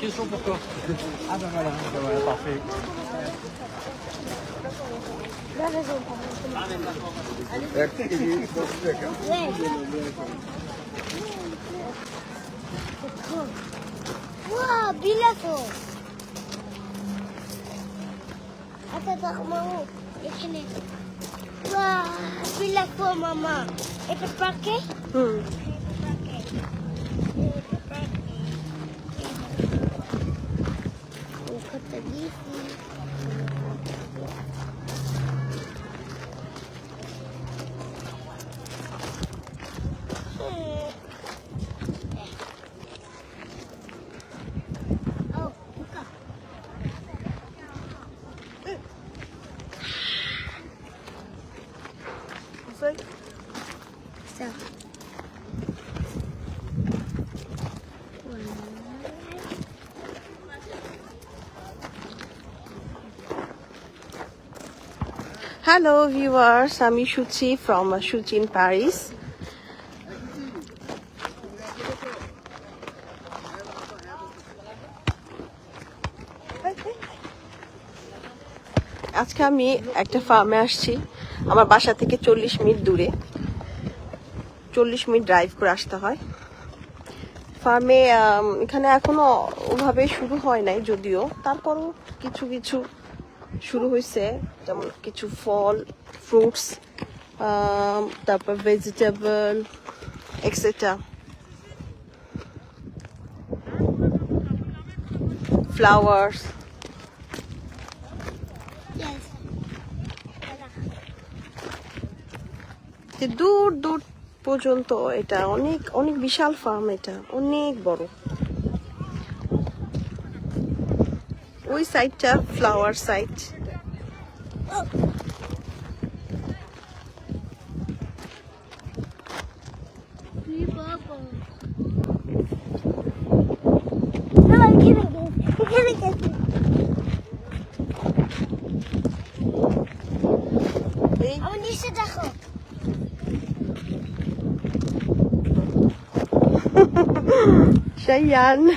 question pour toi. Ah bah voilà, parfait. La raison, Wah, bila tu? Ada tak mau? Ini. Wah, bila tu mama? Itu pakai? Kata gizi. So. Hello viewers, আমি সুচি from Suchi in Paris. আজকে আমি একটা ফার্মে আসছি। আমার বাসা থেকে 40 minute দূরে, 40 মিনিট ড্রাইভ করে আসতে হয় ফার্মে। এখানে এখনো ওভাবে শুরু হয় নাই, যদিও তারপরও কিছু কিছু শুরু হয়েছে, যেমন কিছু ফল, ফ্রুটস, তারপর ভেজিটেবল এক্সেট্রা, ফ্লাওয়ার্স। দূর দূর পর্যন্ত এটা অনেক অনেক বিশাল ফার্ম, এটা অনেক বড়। ওই সাইডটা ফ্লাওয়ার সাইড। Cheyenne.